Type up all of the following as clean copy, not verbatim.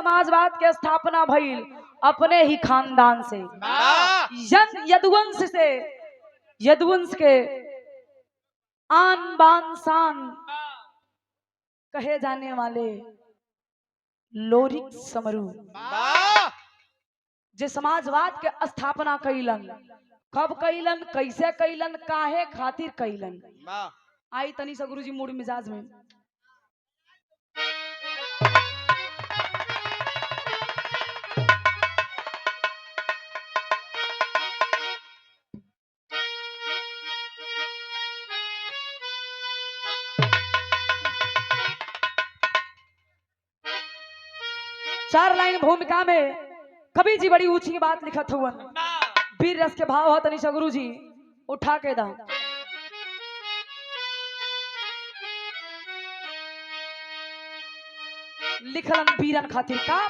समाजवाद के स्थापना भइल अपने ही खानदान से, यदुवंश से। यदुवंश के आन बान शान कहे जाने वाले लोरिक समरू जे समाजवाद के स्थापना कैलन, कब कैलन, कैसे कैलन, काहे खातिर कैलन, आई तनी सा गुरुजी मूड मिजाज में। चार लाइन भूमिका में कवि जी बड़ी ऊंची बात लिखत हुआ, वीर रस के भाव है तनी सा गुरुजी उठा के दा। लिखलन वीरन खातिर का,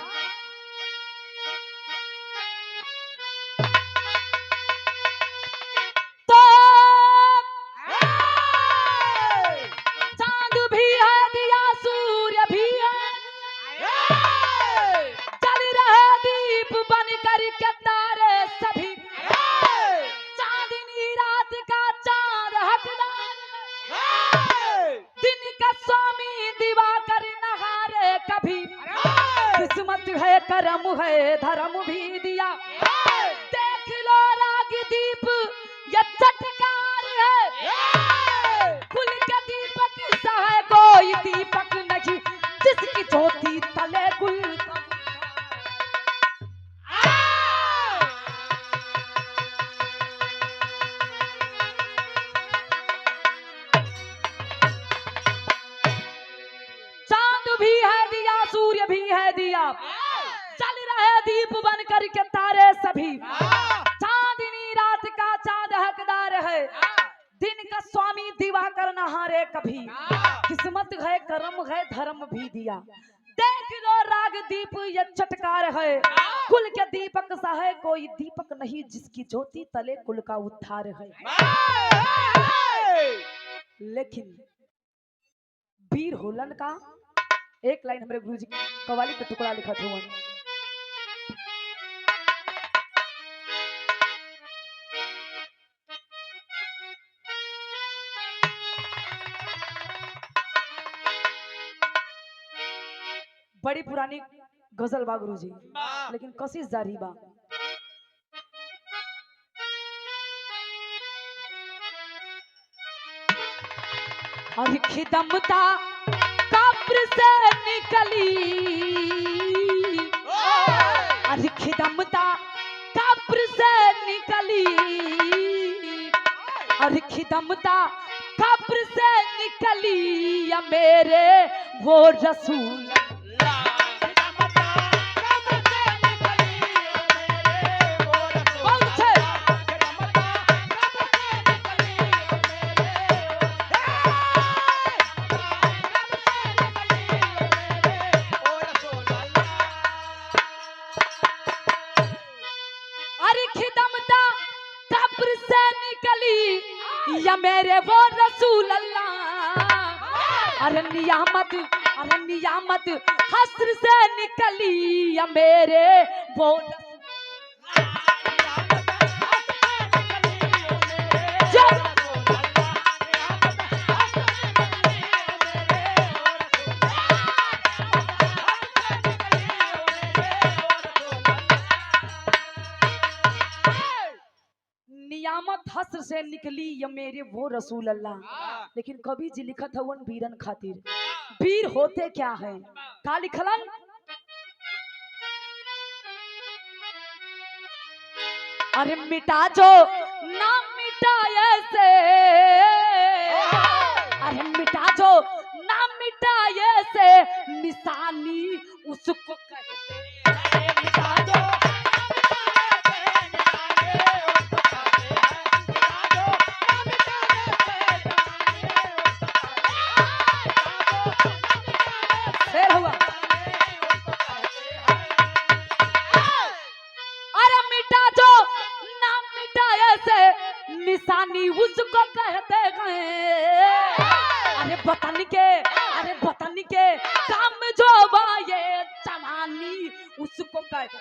तो चांद भी है दिया सूर्य भी है, जल रहे दीप बन कर के तारे सभी, चांदनी रात का चांद हकदार, दिन का स्वामी दिवाकर नहारे कभी, किस्मत है करम है धर्म भी दिया, देख लो राग दीप ये चटकार है, कुल के दीपक सा है कोई दीपक नहीं, जिसकी ज्योति तले कुल। चांद भी है दिया सूर्य भी है दिया, चल रहे दीप बन कर के तारे सभी, चांदनी रात का चांद हकदार है, दिन का स्वामी दिवाकर नहारे कभी, किस्मत है करम है धर्म भी दिया, देख लो राग दीप ये चटकार है, कुल के दीपक सा है कोई दीपक नहीं, जिसकी ज्योति तले कुल का उद्धार है। लेकिन वीर होलन का एक लाइन हमारे गुरुजी कवाली का टुकड़ा लिखा था, बड़ी पुरानी गजल बा गुरुजी, लेकिन कशिश जारी बा। और खिदमता कब्र से निकली, और खिदमता कब्र से निकली, और खिदमता कब्र से निकली या मेरे वो रसूल, या मेरे वो रसूल अल्लाह, अरे नियामत हस्र से निकली या मेरे वो नियामत हस्र से निकली या मेरे वो रसूल अल्लाह। लेकिन कवि जी लिखत हवन वीरन खातिर, वीर होते क्या है, का लिखलन, अरे मिटा जो ना मिटाए से, अरे मिटा जो ना मिटाए से निशानी उसको कहते हैं, मिटा जो निशानी उसको कहते हैं, अरे वतन के काम जो बा ये जवान जवानी उसको कहते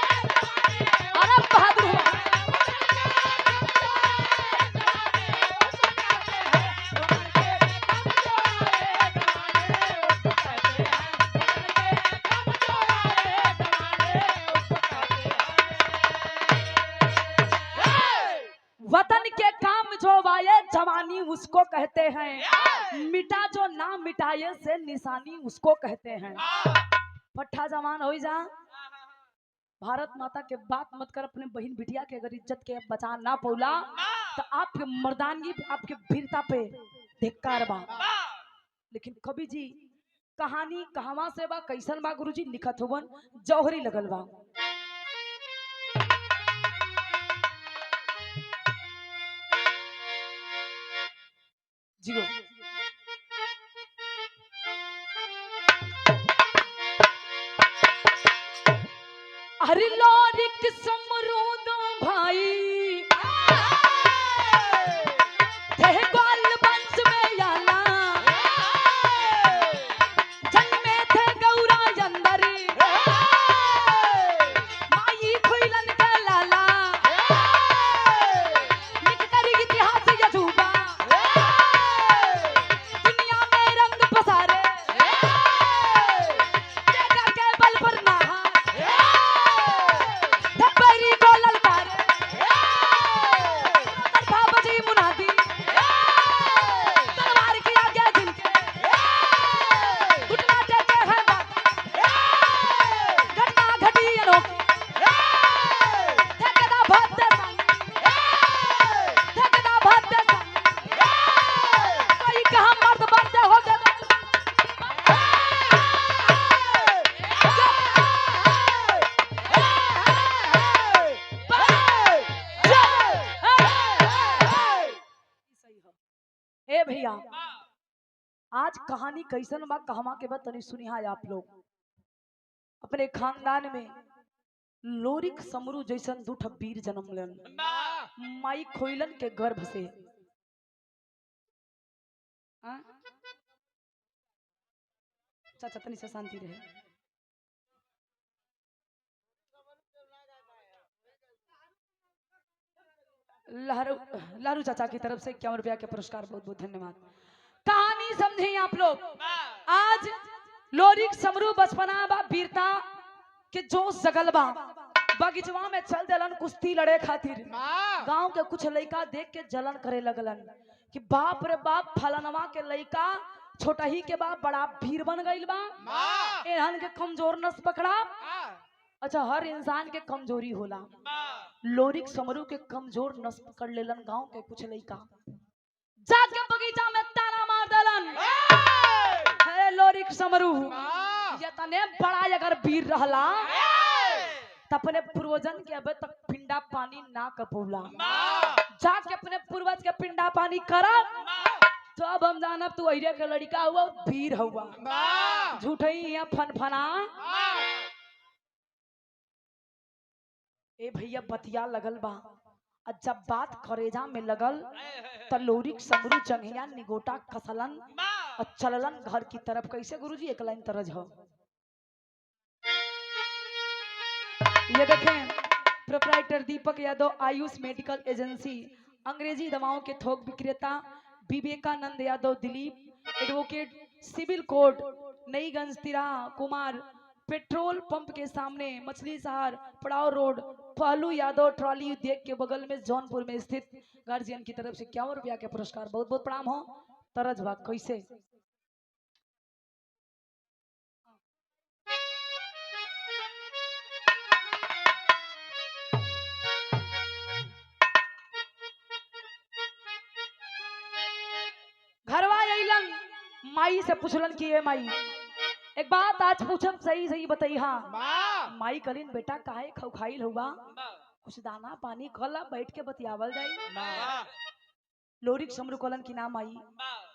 अरे बहादुर हो। वतन के काम जो वाये जवानी उसको कहते हैं, मिटा जो ना मिटाए से निशानी उसको कहते हैं। पट्ठा जवान हो जा, भारत माता के बात मत कर, अपने बहन बिटिया के अगर इज्जत के बचा ना पौला तो आपके मर्दानगी पे, आपके वीरता पे धिक्कार बा। लेकिन कवि जी कहानी कहवा से बा, कैसन बा गुरुजी लिखत होवन, जौहरी लगल बा। जियो अरे लोरिक समरूद भाई थे ग्वाल वंश में आला, जन्मे थे गौरा अंदरी माई खुइलन के लाला, लिख कर इतिहास यजुबा दुनिया में रंग पसारे, देखा के बल पर नहा धब्बरी को ललकारे, तरफा बजी मुनादी तलवार की आगे जिनके घुटना टेके हैं बाकी, घटना घटी अनोखी ठेकेदा भाते सानी, ठेकेदा भाते सानी, कोई कहाँ मर्द बनते हो गए ए भैया। आज कहानी कैसन बा कहवा के बाद तनी सुनिहा आप लोग। अपने खानदान में लोरिक समरू जैसन दूठ वीर जन्म लेन, माई खोइलन के गर्भ से। हाँ? चाचा तनी से शांति रहे। लारू चाचा की तरफ से 51 रुपया के पुरस्कार, बहुत बहुत धन्यवाद। कहानी समझे आप लोग। आज लोरिक समरू बचपना बा, वीरता के जोश जगल बा, बगीचवा में चल देलन कुश्ती लड़े खातिर। गांव के कुछ लड़का देख के जलन करे लगलन कि बाप रे बाप, फलनवा के लड़का छोटा ही के बाप बड़ा वीर बन गइल बा, एहन के कमजोर नस पकड़ा। अच्छा, हर इंसान के कमजोरी होला, लोरिक समरू के कमजोर नस पकड़ लेलन गांव के कुछ लड़का, जाके बगीचा में ताला मार देलन। अरे लोरिक समरू ये तने बड़ा अगर वीर रहला तो अपने पूर्वजन के अबे तक पिंडा पानी ना कपौला, जाके अपने पूर्वज के पिंडा पानी करा तो अब हम जानब तू अहिरे के लड़का हुआ, वीर हुआ, झूठे ही फनफना। ए भैया बतिया लगल बा, जब बात करेजा में लगल त लोरिक समरू जंघिया निगोटा कसलन और चललन घर की तरफ। कैसे गुरुजी? एक लाइन तरज हो। ये देखें, proprietor Deepak Yadav, Ayush medical agency, अंग्रेजी दवाओं के थोक विक्रेता Vivekanand Yadav, Dilip advocate, civil court, Naiganj, तिरा कुमार, पेट्रोल पंप के सामने, मछली शहर, पड़ाव रोड, पहलू यादव ट्रॉली उद्योग के बगल में, जौनपुर में स्थित गार्जियन की तरफ से 51 रुपया के पुरस्कार, बहुत बहुत प्रणाम हो। तरज भाग कैसे? घरवा अइलन, माई से पूछलन कि ये माई एक बात आज पूछब, सही सही बताई। हाँ माई कलिन बेटा काहे खौखाइल हुआ, कुछ दाना पानी खला, बैठ के बतियावल जाई। लोरिक समरू कलन की ना माई,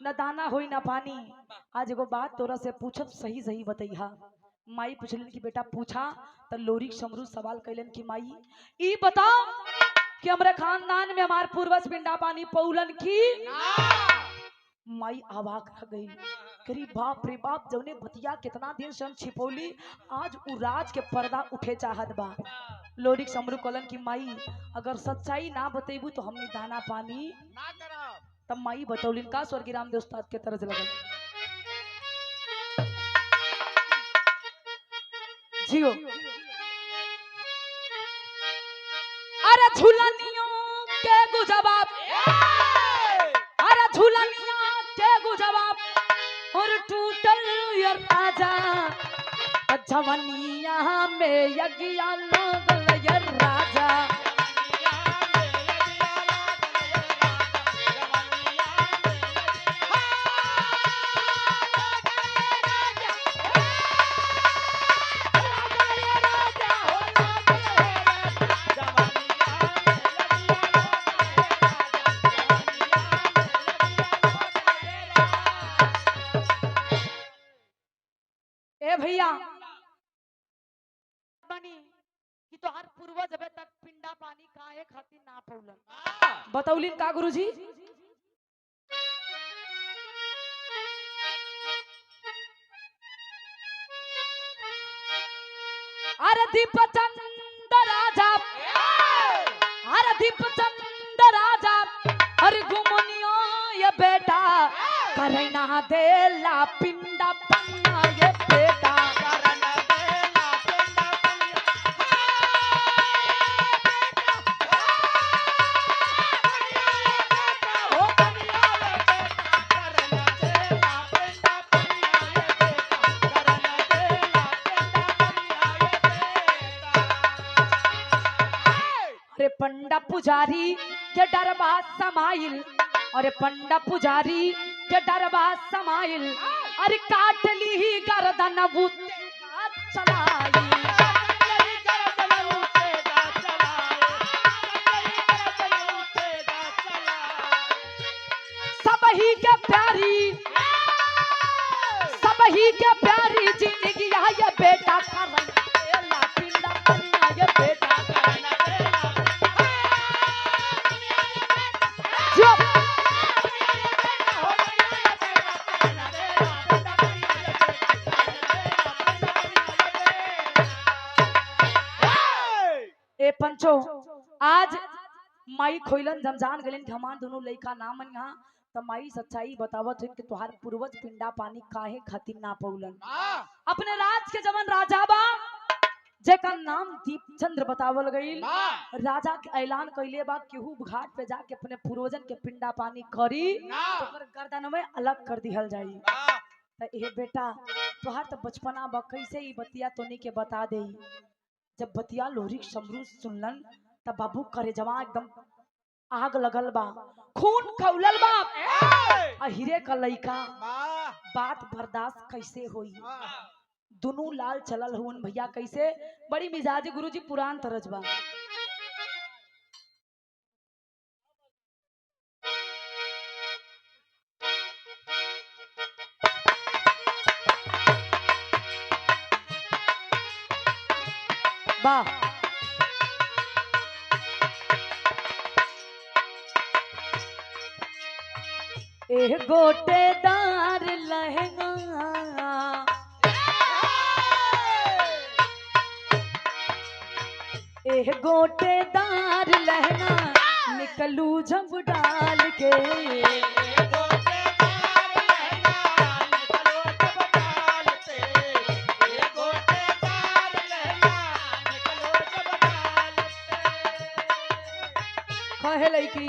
न दाना होई ना पानी, आज एगो बात तोरा से पूछब, सही सही बताई। हाँ माई पूछलन कि बेटा पूछा। तो लोरिक समरू सवाल कैलन कि माई ई बताओ कि हमारे खानदान में हमारे पूर्वज पिंडा पानी पौलन की माई अवाक रह गई। करी बाप रे बाप, जौने बतिया कितना दिन से हम छिपौली, आज उ राज के पर्दा उठे चाहत बा। लोरिक समरू कलन की माई अगर सच्चाई ना बतेबू तो हमनी दाना पानी ना करब। तब माई बतौलिन का स्वर्गीय रामदेव उस्ताद के तरज लगल जियो। अरे झूलनियों के गुजबाब, अरे झूलनियों के गुजबाब और टूटल ये राजा जवनिया में यज्ञा लागल ये राजा। ए भैया बनी कि तो हर पूर्वज अबे तक पिंडा पानी काहे खातिर ना पौलन, बतौलिन का गुरुजी। अरे दीपचंद राजा, अरे दीपचंद राजा, अरे गुमनियो ये बेटा करना देला पिंडा पन्ना ये बेटा। अरे पंडा पुजारी के डरबा समाइल, अरे पंडा पुजारी के डरबा समाइल, अरे काट ली ही गर्दन बूते चलाई। सबही के प्यारी, सबही के प्यारी जिंदगी ये बेटा करना पिंडा पन्ना ये बेटा। ए पंचो आज माई खोइलन जमजान गलिन कि हमार दोनों लइका ना मन यहाँ, तो माई सच्चाई बतावत है कि तुहार पूर्वज पिंडा पानी काहे खातिर ना पौलन। अपने राज के जवन राजा बा जेकर नाम दीपचंद्र बतावल गईल, राजा के ऐलान कइले बा केहू घाट पे जाके अपने पूर्वजन के पिंडा पानी करी तो ओकर गर्दन में अलग कर दिहल जाई। तो ए बेटा तुहार तो बचपना बा, कैसे ई बतिया तोनी के बता दे। जब बतिया लोरिक समरू सुनलन तब बाबू करे जवा एकदम आग लगल बा, खून खौलल बा। अहिरे का लइका बात बर्दाश्त कैसे होई, दोनों लाल चलल हुन भैया कैसे। बड़ी मिजाजी गुरुजी पुरान तरज बा। वाह ए गोटेदार लहंगा, ए गोटेदार लहंगा निकलू जब डाल के। कहे लड़की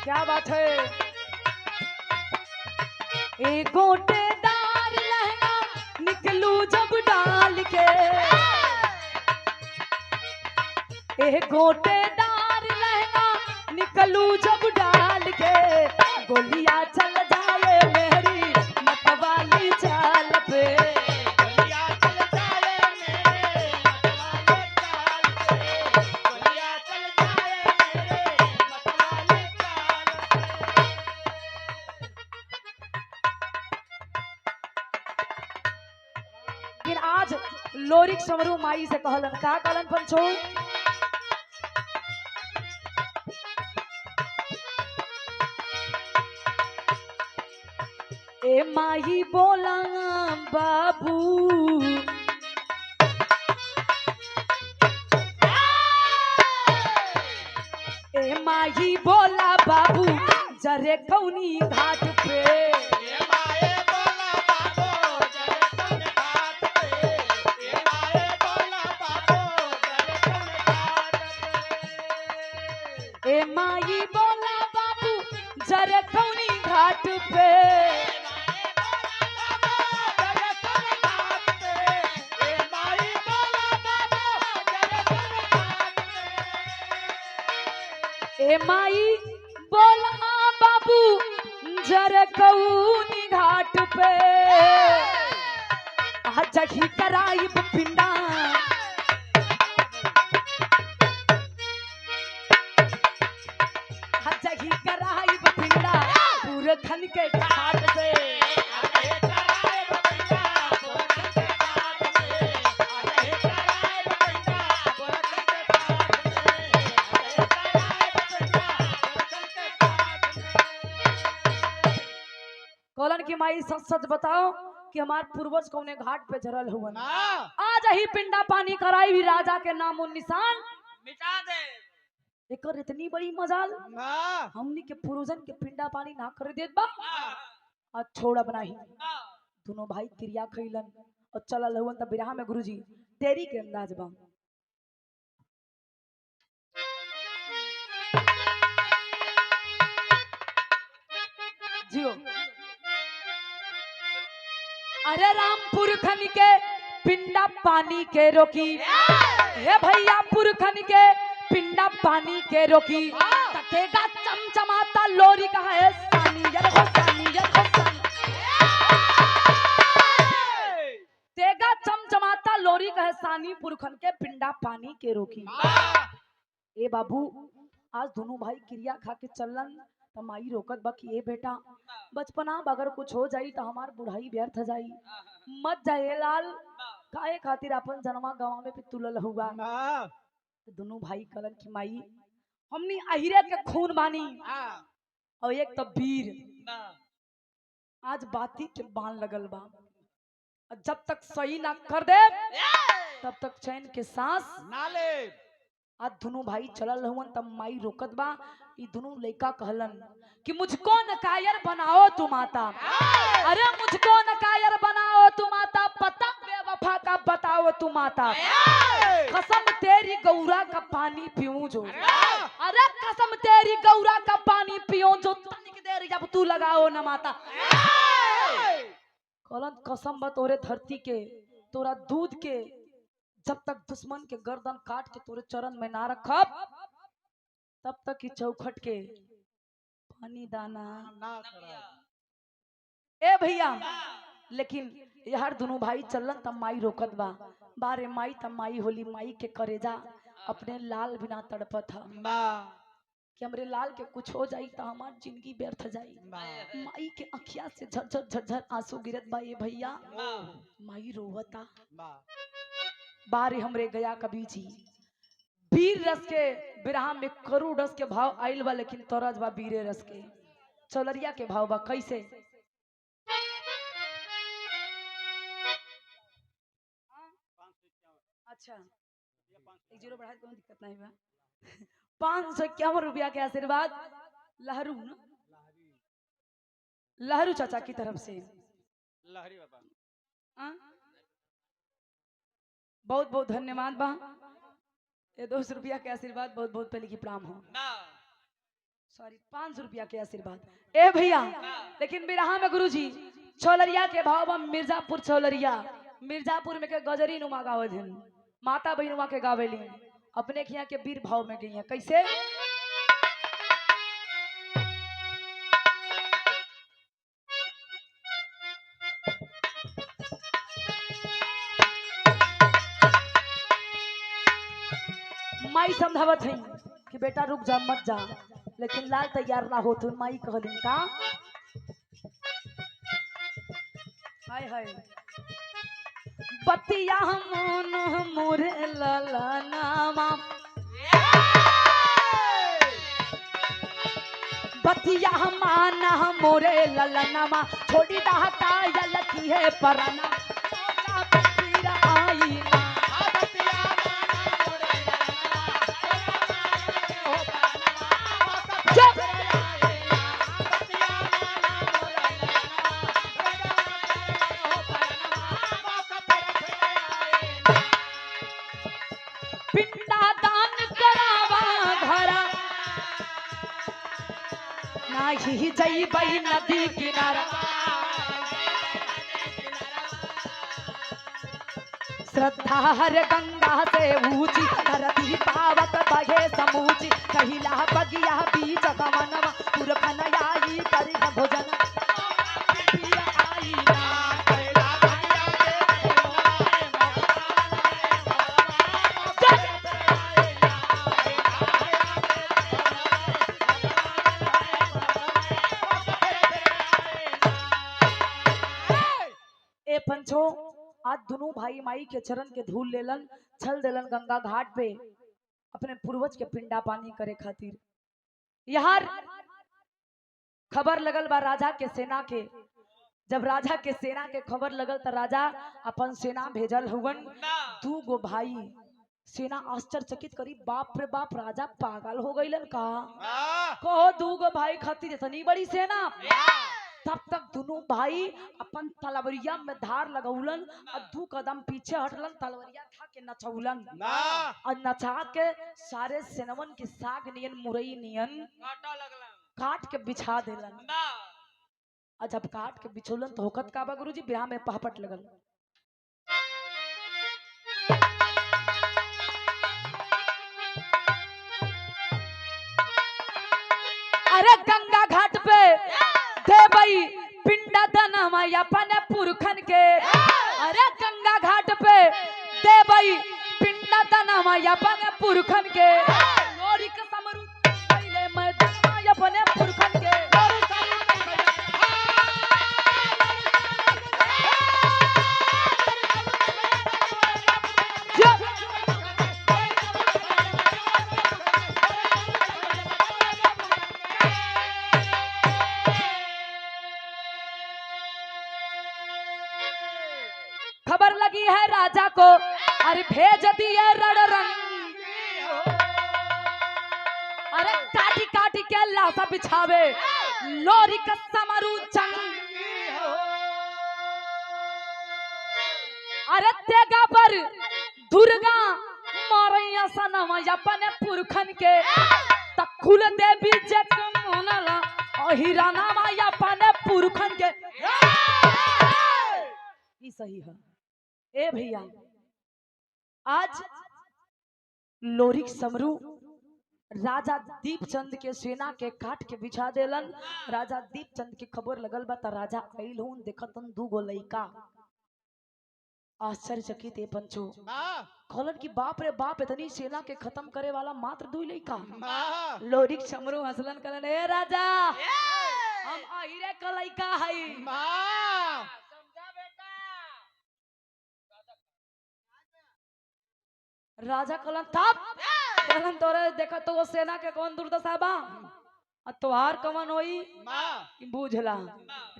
क्या बात है, ए गोटेदार लहंगा निकलू जब डाल के, ए गोटेदार लहंगा निकलू जब डाल के। गोलियां चल जाए मेरी मतवाली चाल पे, आज लोरिक समरू माई से कहलन का कहलन पंचो, ए माही बोला बाबू ए माही बोला बाबू जरे कौनी घाट पे ए माई बोला बाबू जरे कौनी घाट पे ए माई बोला बाबू जरे कौनी घाट पे आज ही कराई पिंडा खन के घाट से कौलन की माई सच सच बताओ कि हमारे पूर्वज कौने घाट पे झरल हुआ आज ही पिंडा पानी कराई भी राजा के नाम और निशान मिटा दे। एकर इतनी बड़ी मजाल हमनी के पूर्वजन के पिंडा पानी ना कर देत बा आज छोड़ा बनाही दोनों भाई क्रिया खइलन और चलल हुवन त बिरहा में गुरुजी तेरी के अंदाज बा जियो अरे रामपुर खन के पिंडा पानी के रोकी हे भैया पुरखन के पिंडा पानी के रोकी तकेगा चमचमाता लोरी का है सानी यार हो सानी यार हो सानी तेगा चमचमाता लोरी का है सानी पुरखन के पिंडा पानी के रोकी ए बाबू आज दोनों भाई क्रिया खा के चलन त माई रोकत बा कि ए बेटा बचपना अगर कुछ हो जाई तो हमार बुढ़ाई व्यर्थ जाई मत जाए लाल काहे खातिर अपन जन्मा गांव में भी तुलल हुआ दोनों भाई कलन की माई हमनी अहिरे के खून बानी और एक तो वीर आज बाती के बाण लगल बा जब तक सही ना कर दे तब तक चैन के सांस ना ले आज दोनों भाई चलल हुवन तब माई रोकत बा ई दोनों लड़का कहलन कि मुझको नकायर बनाओ तू माता अरे मुझको नकायर बनाओ तू माता पता बेवफा का बताओ तू माता कसम तेरी गौरा का पानी पीऊं जो अरे कसम तेरी गौरा का पानी पीऊं जो तनिक देर जब तू लगाओ न माता कलन कसम बा तोरे धरती के तोरा दूध के जब तक दुश्मन के गर्दन काट के तोरे चरण में ना रखब तब तक की चौखट के पानी दाना ना ए भैया लेकिन यार दोनों भाई चलन तब माई रोकत बा बारे माई तब माई होली माई के करेजा अपने लाल बिना तड़पत था कि हमरे लाल के कुछ हो जाई तो हमार जिंदगी व्यर्थ जाई माई के अखिया से झरझर झरझर आंसू गिरत बा ये भैया माई रोवता बारे हमरे गया कभी जी वीर रस के बिरहा में करोड़ रस के भाव आइल बा लेकिन तोरज बा वीरे रस के चौलरिया के भाव बा कैसे अच्छा एक जीरो बढ़ा कोई दिक्कत नहीं बा 551 रुपया के आशीर्वाद लहरू ना लहरू चाचा की तरफ से लहरी बाबा बहुत बहुत धन्यवाद बा ये 200 रुपया के आशीर्वाद बहुत बहुत पहले की प्रणाम हो सॉरी 500 रुपया के आशीर्वाद ए भैया लेकिन बिरहा में गुरुजी छोलरिया के भाव बा मिर्जापुर छोलरिया मिर्जापुर में के गजरी नुमा गावे दिन माता बहिनुमा के गावेली अपने खिया के वीर भाव में गई है कैसे माई समझावत है कि बेटा रुक जा मत जा लेकिन लाल तैयार ना हो तो माई कहलिन का हाय हाय बतिया मन मोरे ललनामा बतिया माना मोरे ललनमा छोड़ी दहता यलकी है परना मौका पे फिर आई ना पिंडा दान करावा घरा नाही जईबई नदी किनारा श्रद्धा हर गंगा से ऊंची धरती पावत बहे समूची कहिला बगिया बीच गमनवा पुरखन आई करी भोजन फिर आई ना ए पंचो आज दोनों भाई माई के चरण के धूल लेलन छल देलन गंगा घाट पे अपने पूर्वज के पिंडा पानी करे खातिर। यार खबर लगल बा राजा के सेना के, जब राजा के सेना के खबर लगल तो राजा अपन सेना भेजल हुवन। दू गो भाई सेना आश्चर्यचकित करी बाप रे बाप राजा पागल हो गईलन का कहो दू गो भाई खातिर इतनी बड़ी सेना। तब तक दोनों भाई अपन तलवरिया में धार लगौलन और दू कदम पीछे हटलन तलवरिया खा के नचौलन और नचा के सारे सेनवन के साग नियन मुरई नियन काट के बिछा देलन। और जब काट के बिछौलन तो होकत का बा गुरुजी ब्याह में पहपट लगल। अरे गंगा घाट पे देवई पिंडा दनमा अपने पुरखन के। अरे गंगा घाट पे देवई पिंडा दनमा अपने पुरखन के लोरी के समरू पहले मैं अपने पुरखन के। खबर लगी है राजा को अरे भेज दिए रणरंग। अरे काटी काटी के लाशा बिछावे लोरी का समरू चंग। अरे तेगा पर दुर्गा मारैया सनम अपने पुरखन के तकुल देवी जग मनला अहिरा नाम अपने पुरखन के। ये सही है ए भैया। आज लोरिक समरू राजा दीपचंद के सेना के काट के बिछा देलन। राजा दीपचंद की खबर लगल बा त राजा आइल हूं देखतन दू गो लइका आश्चर्यचकित ए पंचो कहलन कि बाप रे बाप इतनी सेना के खत्म करे वाला मात्र दू लइका। लोरिक समरू हंसलन कहलन ए राजा हम आहिरे का लइका हई। राजा कहलन तब कहलन तोरे देखा तो वो सेना के कौन दुर्दशा बा तोहार कवन होई बुझला।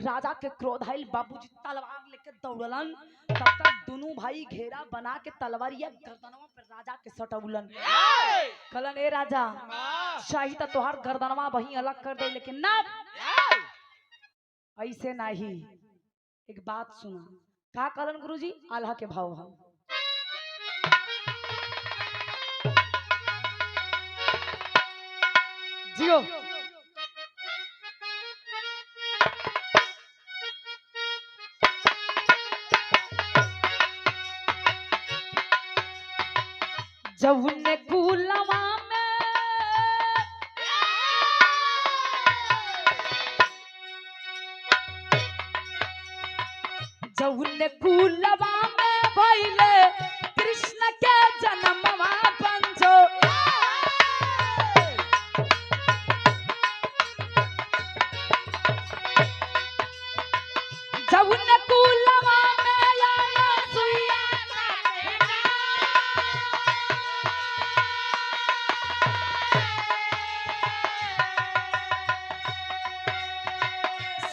राजा के क्रोधाइल बाबूजी तलवार लेके दौड़लन। तब तक दोनों भाई घेरा बना के तलवारिया गर्दनवा पे राजा के सटौलन। कहलन ए राजा शाही तो तोहार गर्दनवा वही अलग कर दे लेकिन ना ऐसे नहीं। एक बात सुना का कहलन गुरुजी आल्हा के भाव हम जियो। जौन कुलवा में जौन कुलवा में भइले कृष्ण के जन्मवा पंचो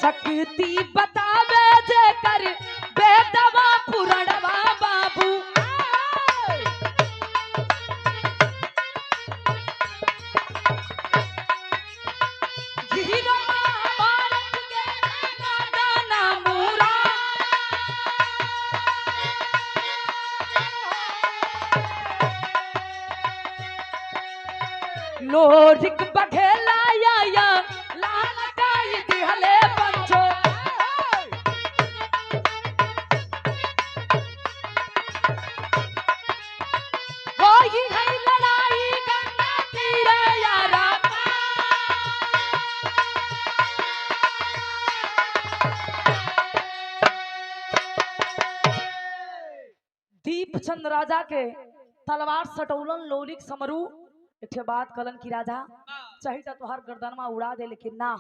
शक्ति बतावे जे कर बेदवा पुरणवा बाबू हीरो महाभारत के नादाना मूरा लोरिक बघेला या लाल काई दिहले पंचो वही है लड़ाई गंगा तीरे यारा दीपचंद राजा के तलवार सटौलन लोरिक समरू एक बात कलन की राजा चाहे तो तोहर गर्दनमा उड़ा दे लेकिन ना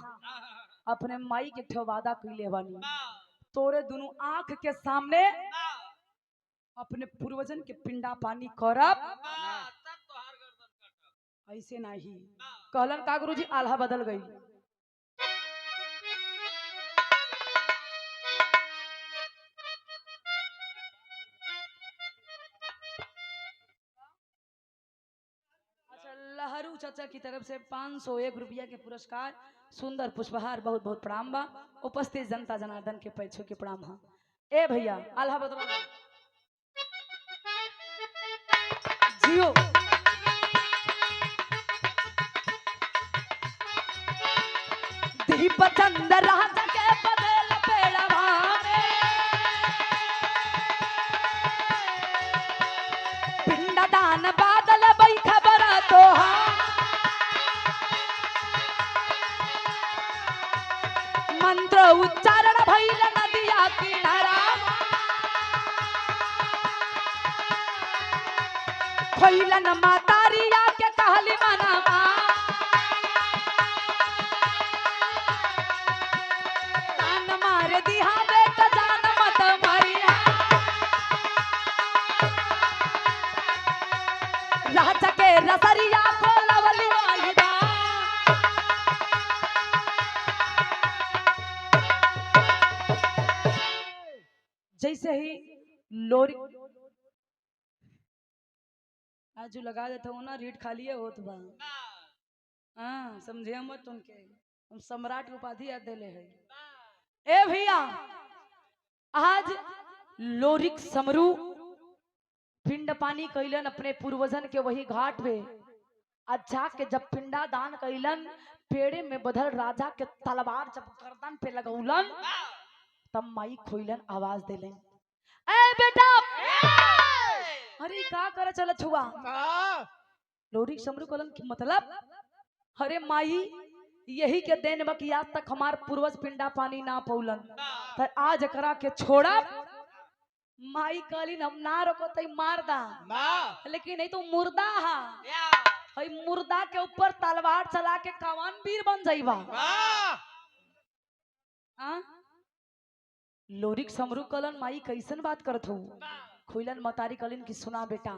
अपने माई के ठे वादा कैले बानी तोरे दोनों आंख के सामने अपने पूर्वजन के पिंडा पानी करब ऐसे नहीं कहलन का गुरुजी आल्हा बदल गई लहरू चाचा की तरफ से 501 रुपया के पुरस्कार सुंदर पुष्पहार बहुत बहुत प्रणाम बा उपस्थित जनता जनार्दन के पैछों के प्रणाम हा ए भैया आल्हा बदल जियो दीपचंद राजा के बदल पेड़ा भावे पिंडदान बादल बई खबर तो मंत्र उच्चारण भइल नदिया किनारा खोइलन मातारिया के कहली मनावा तान मार दिहा बेटा जान मत मरिया राजा के रसरिया को लवली वाहिदा जैसे ही लोरी आज लगा देता हूँ ना रीट खाली है होत बा हाँ समझे मत तुमके हम सम्राट उपाधि याद दिले है ए भैया आज लोरिक समरू पिंड पानी कैलन अपने पूर्वजन के वही घाट पे अच्छा के जब पिंडा दान कैलन पेड़े में बधल राजा के तलवार जब गर्दन पे लगौलन तब माई खोइलन आवाज देलन ए बेटा अरे का करे चल छुआ लोरिक समरू कलन की मतलब अरे माई यही के देन बकी आज तक हमार पूर्वज पिंडा पानी ना पौलन तो आज करा के छोड़ा माई कालीन हम ना रोको तई मार दा लेकिन नहीं तो मुर्दा हा हई मुर्दा के ऊपर तलवार चला के कौन वीर बन जाइबा लोरिक समरू कलन माई कैसन बात करत हो खुइलन मतारी कलिन की सुना बेटा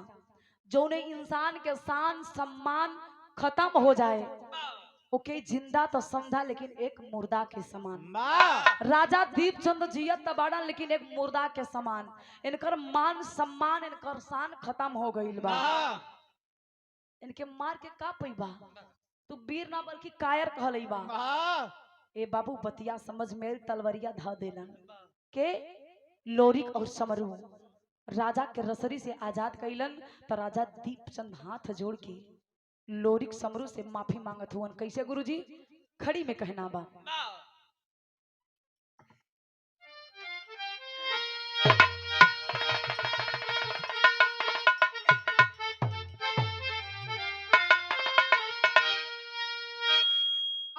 जो ने इंसान के शान सम्मान खत्म हो जाए ओके जिंदा तो समझा लेकिन एक मुर्दा के समान राजा दीपचंद जियत बाड़न लेकिन एक मुर्दा के समान इनकर मान सम्मान इनकर शान खत्म हो गईल बा इनके मार के का पैबा तू वीर ना बल्कि कायर कहलई बा ए बाबू बतिया समझ मेल तलवरिया धा देलन के लोरिक और समरू राजा के रसरी से आजाद कैलन तो राजा दीपचंद हाथ जोड़ के लोरिक समरू से माफी मांगत हुआ कैसे गुरुजी खड़ी में कहना बा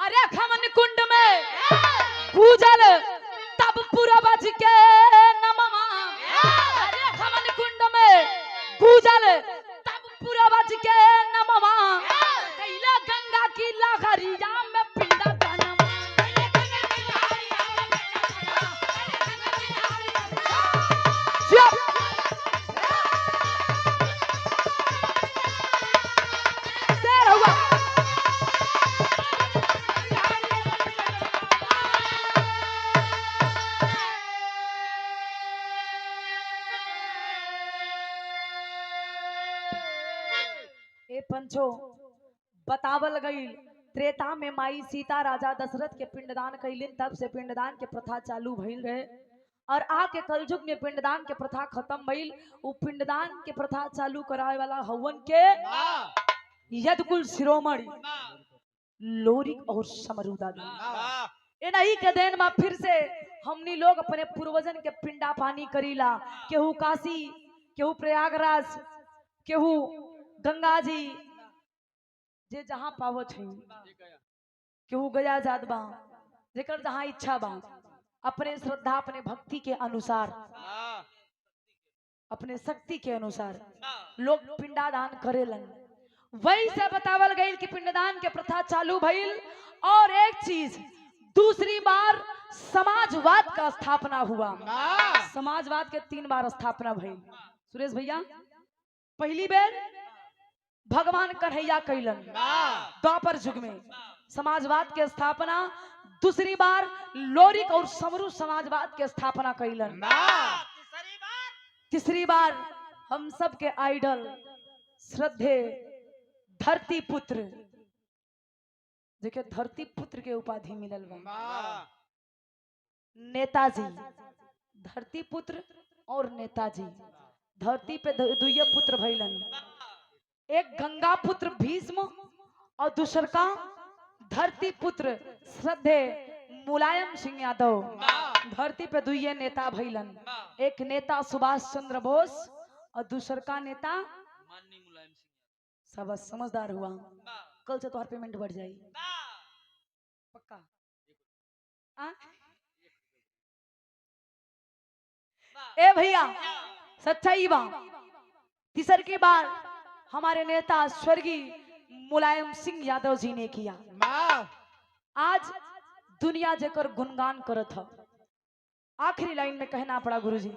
अरे खमन कुंड में पूजल तब पूरा बज के नममा अरे खमन कुंड में पूजल तब पूरा बज के नममा कैला गंगा की लहरिया में पिंडा दानवा शेर हुआ बतावल गई त्रेता में माई सीता राजा दशरथ के पिंडदान कैलिन, तब से पिंडदान के प्रथा चालू भइल रहे और आके कलयुग में पिंडदान के प्रथा खत्म भइल। उ पिंडदान के प्रथा चालू कराए वाला हवन के यदकुल शिरोमणि लोरिक और समरू दादा। ए नहीं के देन में फिर से हमनी लोग अपने पूर्वजन के पिंडा पानी करीला, केहू काशी, केहू प्रयागराज, केहू गंगा जी, जे जहां पावत है, केहू गया जात बा, जेकर जहां इच्छा बा, अपने श्रद्धा अपने भक्ति के अनुसार, अपने शक्ति के अनुसार लोग पिंडादान करेलन। वही से बतावल गई कि पिंडदान के प्रथा चालू भइल। और एक चीज, दूसरी बार समाजवाद का स्थापना हुआ। समाजवाद के 3 बार स्थापना भइल। सुरेश भैया, पहली बेर भगवान कन्हैया कैलन द्वापर युग में समाजवाद के स्थापना, दूसरी बार लोरिक और समरू समाजवाद के स्थापना कैलन, तीसरी बार हम सब के आइडल श्रद्धे धरती पुत्र, देखिए धरती पुत्र के उपाधि मिलल बा, नेताजी, धरती पुत्र और नेताजी। धरती पे दुइये पुत्र भइलन, एक गंगा पुत्र भीष्म और दूसर का धरती पुत्र श्रद्धे मुलायम सिंह यादव। धरती पे दुइये नेता भइलन, एक नेता सुभाष चंद्र बोस और दूसर का नेता सब समझदार हुआ। कल से तुम्हार पेमेंट बढ़ जाई पक्का। ए भैया सच्चाई बा, तीसर की बार हमारे नेता स्वर्गीय मुलायम सिंह यादव जी ने किया। आज दुनिया जेकर गुणगान करत है। आखिरी लाइन में कहना पड़ा गुरुजी,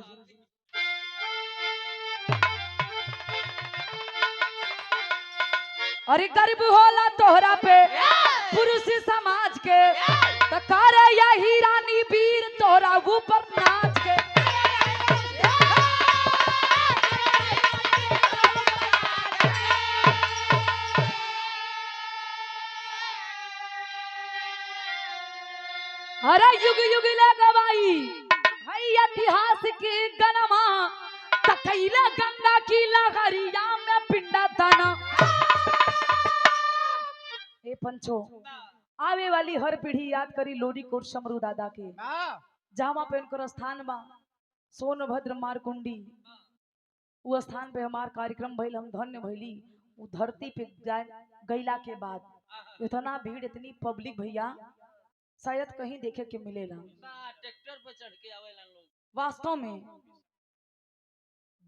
अरे गर्व होला तोहरा पे पुरुष समाज के, तो करे यही रानी वीर तोहरा ऊपर नाच के। अरे युग युग ले गवाई है इतिहास की गनमा, तकैला गंगा की लहरिया में पिंडा दाना। ए पंचो, आवे वाली हर पीढ़ी याद करी लोरिक और समरू दादा के, जहाँ पे उनकर स्थान बा सोनभद्र मारकुंडी। वो स्थान पे हमार कार्यक्रम भइल, हम धन्य भइली। वो धरती पे गैला के बाद इतना भीड़, इतनी पब्लिक भैया शायद कहीं देखे के मिलेला। ट्रैक्टर पे चढ़ के आवेला लोग, वास्तव में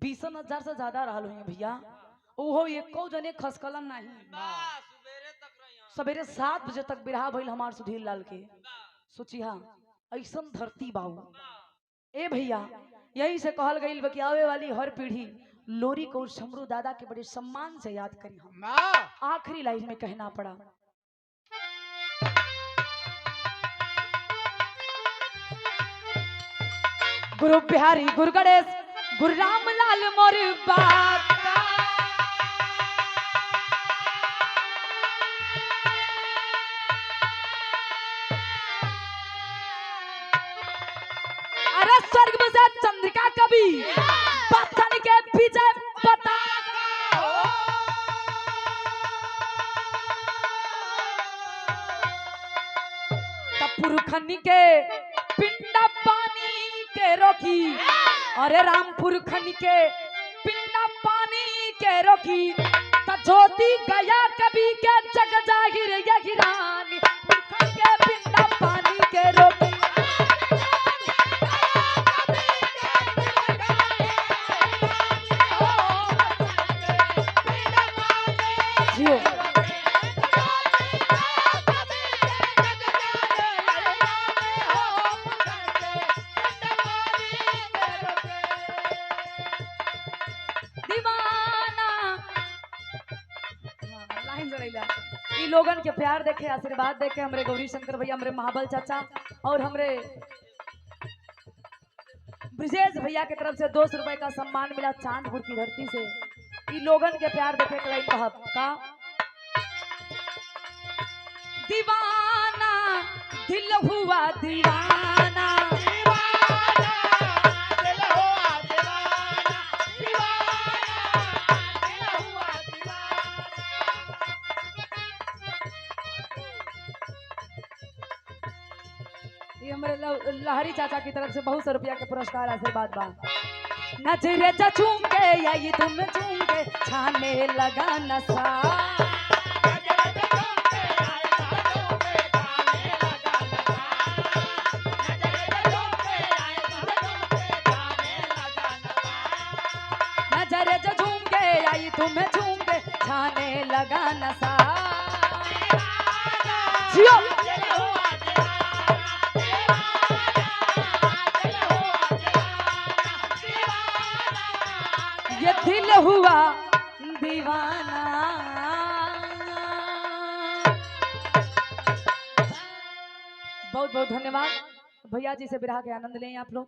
20,000 से ज्यादा रहल हुई भैया। ओहो एको जने खसकलन नहीं, सवेरे 7 बजे तक बिरहा भइल हमार सुधीर लाल के। सोची हाँ ऐसन धरती बाबू। ए भैया यही से कहल गई कि आवे वाली हर पीढ़ी लोरिक और समरू दादा के बड़े सम्मान से याद करी। हम आखिरी लाइन में कहना पड़ा, गुरु बिहारी गुरु गणेश गुरु रामलाल मोर बात। अरे स्वर्ग में से चंद्रिका कवि बचन के विजय बता, पुरखनी के पिंडा पानी के रोकी। अरे रामपुर खनी के पिंडा पानी के रोकी, तो ज्योति गया कभी के जग जाहिर यही रानी के पिंडा पानी के रोकी। लोगन के प्यार देखे, आशीर्वाद देखे, हमरे गौरी शंकर भैया, हमरे महाबल चाचा और हमरे ब्रिजेश भैया के तरफ से 200 रुपए का सम्मान मिला चांदपुर की धरती से। ई लोगन के प्यार देखे के लाइन का दीवाना दिल हुआ दीवाना ये हमारे लहरी चाचा की तरफ से बहुत सौ रुपया के पुरस्कार आशीर्वाद बा। नजरे चूम के आई तुम चूम के छाने लगा नशा नजरे झूम के आई तुम झूम के छाने लगा नशा ये दिल हुआ दीवाना। बहुत बहुत धन्यवाद भैया जी से बिरहा के आनंद लें आप लोग।